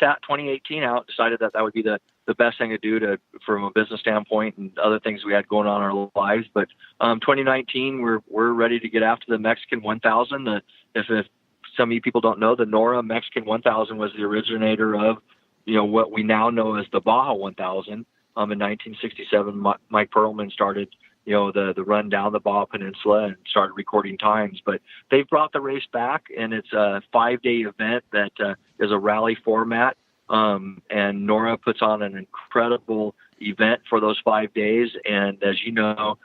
sat 2018 out, decided that would be the best thing to do from a business standpoint and other things we had going on in our lives. But 2019, we're ready to get after the Mexican 1000. If some of you people don't know, the Nora Mexican 1000 was the originator of, what we now know as the Baja 1000. In 1967, Mike Perlman started, the run down the Baja Peninsula and started recording times. But they've brought the race back, and it's a 5-day event that is a rally format. And Nora puts on an incredible event for those 5 days. And as you know,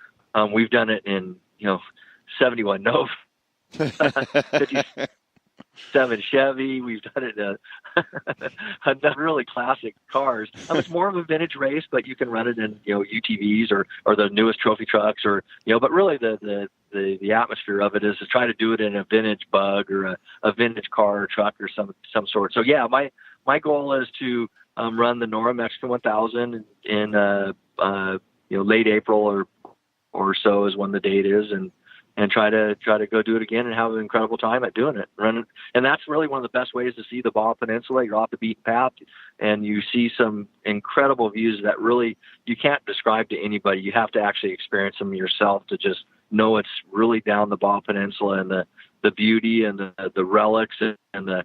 we've done it in, 71 Nova, 57 Chevy. We've done it in really classic cars. It's more of a vintage race, but you can run it in, UTVs or the newest trophy trucks but really the atmosphere of it is to try to do it in a vintage bug or a vintage car or truck or some sort. So yeah, my goal is to run the Nora Mexican 1000 in late April or so is when the date is, and try to go do it again and have an incredible time at doing it. And that's really one of the best ways to see the Baja Peninsula. You're off the beaten path, and you see some incredible views that really you can't describe to anybody. You have to actually experience them yourself to just know it's really down the Baja Peninsula, and the beauty and the relics and the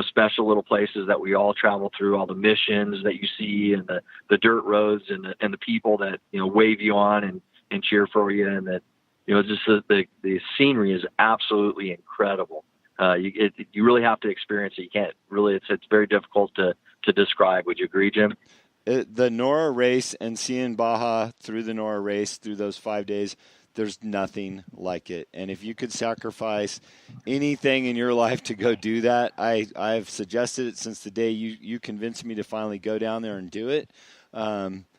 special little places that we all travel through, all the missions that you see, and the dirt roads and the people that wave you on and cheer for you, and that just the scenery is absolutely incredible. You really have to experience it. You can't really. It's very difficult to describe. Would you agree, Jim? The Nora race and seeing Baja through the Nora race through those 5 days, there's nothing like it. And if you could sacrifice anything in your life to go do that, I've suggested it since the day you convinced me to finally go down there and do it.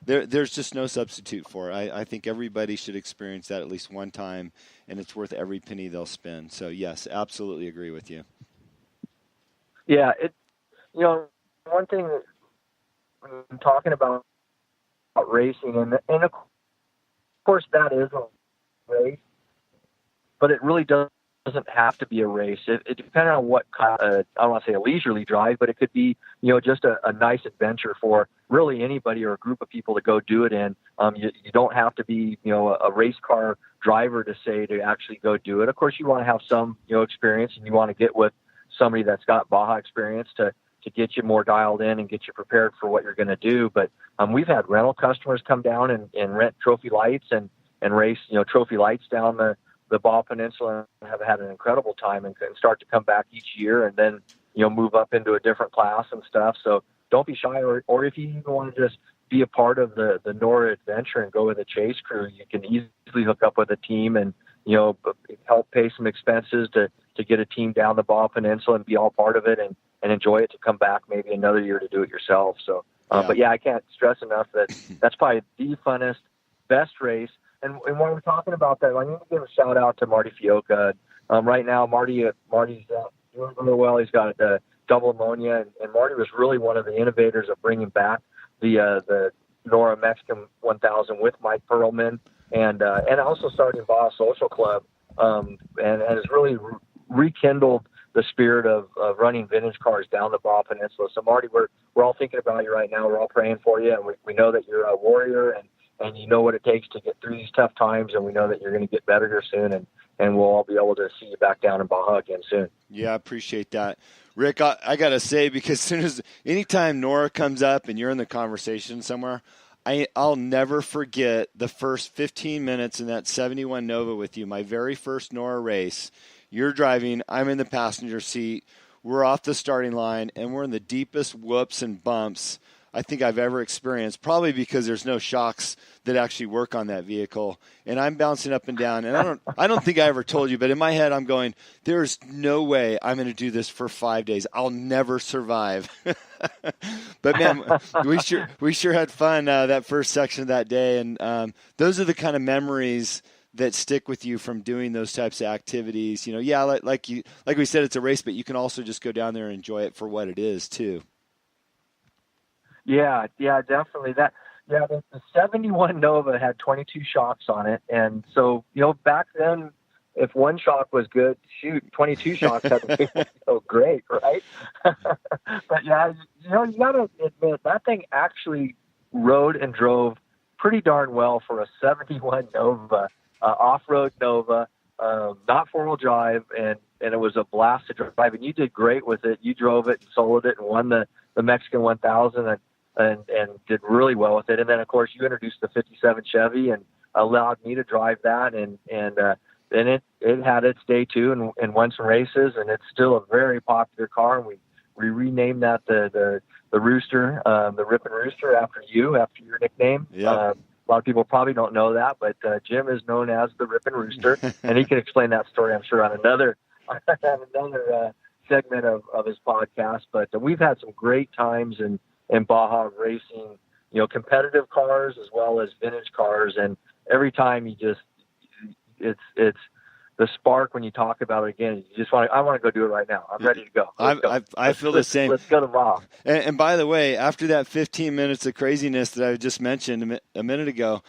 There's just no substitute for it. I think everybody should experience that at least one time, and it's worth every penny they'll spend. So yes, absolutely agree with you. Yeah, one thing that I'm talking about racing, and of course that is a race, but it really doesn't have to be a race. It depends on what kind of, I don't want to say a leisurely drive, but it could be, just a nice adventure for really anybody or a group of people to go do it in. You don't have to be, a race car driver to actually go do it. Of course, you want to have some, experience, and you want to get with somebody that's got Baja experience to get you more dialed in and get you prepared for what you're going to do. But we've had rental customers come down and rent trophy lights and race, trophy lights down the Baja Peninsula, and have had an incredible time and start to come back each year, and then, move up into a different class and stuff. So don't be shy, or if you even want to just be a part of the Nora adventure and go with a chase crew, you can easily hook up with a team and, help pay some expenses to get a team down the Baja Peninsula and be all part of it and enjoy it, to come back maybe another year to do it yourself. So, but yeah, I can't stress enough that that's probably the funnest, best race. And when we're talking about that, I need to give a shout out to Marty Fioca. Right now, Marty's doing really well. He's got double pneumonia, and Marty was really one of the innovators of bringing back the Nora Mexican 1000 with Mike Perlman, and also starting Baja Social Club, and has really rekindled the spirit of running vintage cars down the Baja Peninsula. So Marty, we're all thinking about you right now. We're all praying for you, and we know that you're a warrior, and you know what it takes to get through these tough times, and we know that you're going to get better here soon, and we'll all be able to see you back down in Baja again soon. Yeah, I appreciate that. Rick, I got to say, because anytime Nora comes up and you're in the conversation somewhere, I'll never forget the first 15 minutes in that 71 Nova with you, my very first Nora race. You're driving, I'm in the passenger seat, we're off the starting line, and we're in the deepest whoops and bumps I think I've ever experienced, probably because there's no shocks that actually work on that vehicle. And I'm bouncing up and down. And I don't think I ever told you, but in my head I'm going, there's no way I'm going to do this for 5 days. I'll never survive. But man, we sure had fun that first section of that day. And those are the kind of memories that stick with you from doing those types of activities. You know, yeah, like we said, it's a race, but you can also just go down there and enjoy it for what it is too. Yeah, definitely. The 71 Nova had 22 shocks on it. And so, back then, if one shock was good, shoot, 22 shocks had to be so great, right? But yeah, you know, you got to admit that thing actually rode and drove pretty darn well for a 71 Nova, off-road Nova, not four-wheel drive, and it was a blast to drive. And you did great with it. You drove it and soloed it and won the Mexican 1000 and did really well with it. And then, of course, you introduced the 57 Chevy and allowed me to drive that. And it had its day too and won some races. And it's still a very popular car. And we renamed that the Rooster, the Rippin' Rooster after your nickname. Yeah. A lot of people probably don't know that, but Jim is known as the Rippin' Rooster, and he can explain that story, I'm sure, on another segment of his podcast. But we've had some great times in Baja racing, you know, competitive cars as well as vintage cars, and every time it's the spark when you talk about it again. You just I want to go do it right now. I'm ready to go. I feel the same. Let's go to Baja. And by the way, after that 15 minutes of craziness that I just mentioned a minute ago,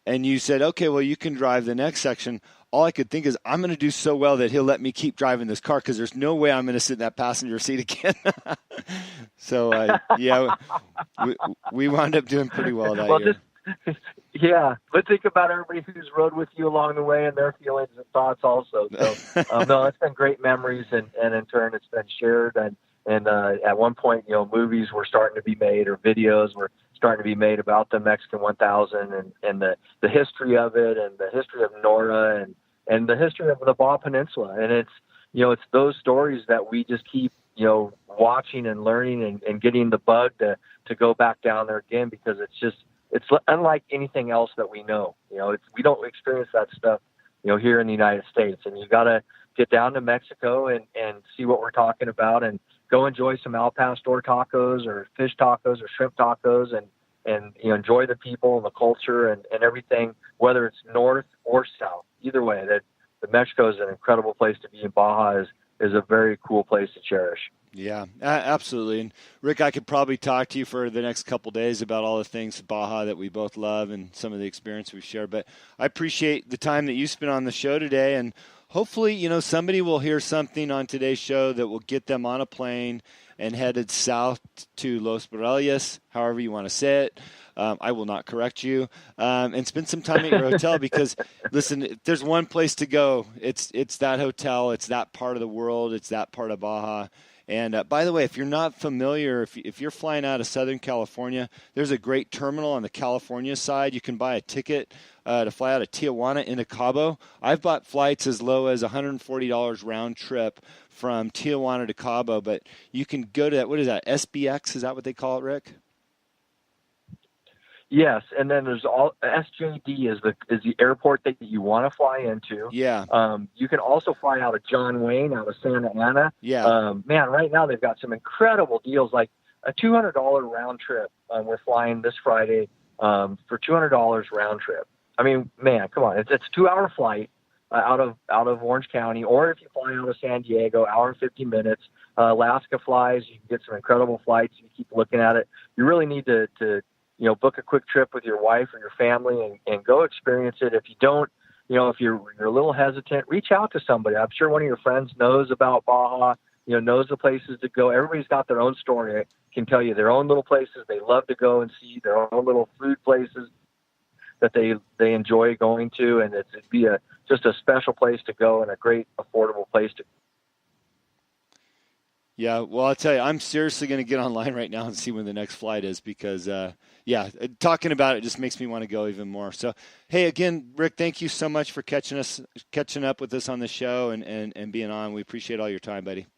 and you said, okay, well, you can drive the next section, all I could think is I'm going to do so well that he'll let me keep driving this car because there's no way I'm going to sit in that passenger seat again. So, yeah, we wound up doing pretty well that year. Yeah, but think about everybody who's rode with you along the way and their feelings and thoughts also. So, no, it's been great memories, and in turn, it's been shared. And at one point, you know, movies were starting to be made or videos were starting to be made about the Mexican 1000 and the history of it and the history of Nora and the history of the Baja Peninsula. And it's, you know, it's those stories that we just keep, you know, watching and learning and getting the bug to go back down there again, because it's unlike anything else that we know. You know, we don't experience that stuff, you know, here in the United States. And you got to get down to Mexico and see what we're talking about and go enjoy some al pastor tacos or fish tacos or shrimp tacos and you know, enjoy the people and the culture and everything, whether it's north or south. Either way, that the Mexico is an incredible place to be, and Baja is a very cool place to cherish. Yeah, absolutely. And Rick, I could probably talk to you for the next couple of days about all the things Baja that we both love and some of the experience we've shared. But I appreciate the time that you spent on the show today, and hopefully, you know, somebody will hear something on today's show that will get them on a plane and headed south to Los Barriles, however you want to say it. I will not correct you, and spend some time at your hotel because, listen, if there's one place to go, it's that hotel. It's that part of the world. It's that part of Baja. And by the way, if you're not familiar, if you're flying out of Southern California, there's a great terminal on the California side. You can buy a ticket to fly out of Tijuana into Cabo. I've bought flights as low as $140 round trip from Tijuana to Cabo, but you can go to that. What is that? SBX? Is that what they call it, Rick? Yes, and then there's SJD is the airport that you want to fly into. Yeah. You can also fly out of John Wayne, out of Santa Ana. Yeah. Man, right now they've got some incredible deals, like a $200 round trip. We're flying this Friday for $200 round trip. I mean, man, come on, it's a 2-hour flight out of Orange County, or if you fly out of San Diego, hour and 50 minutes. Alaska flies, you can get some incredible flights. You keep looking at it. You really need to you know, book a quick trip with your wife or your family and go experience it. If you don't, you know, if you're a little hesitant, reach out to somebody. I'm sure one of your friends knows about Baja, you know, knows the places to go. Everybody's got their own story. I can tell you their own little places they love to go and see, their own little food places that they enjoy going to. And it'd be just a special place to go and a great affordable place to. Yeah, well, I'll tell you, I'm seriously going to get online right now and see when the next flight is because, yeah, talking about it just makes me want to go even more. So, hey, again, Rick, thank you so much for catching up with us on the show and being on. We appreciate all your time, buddy.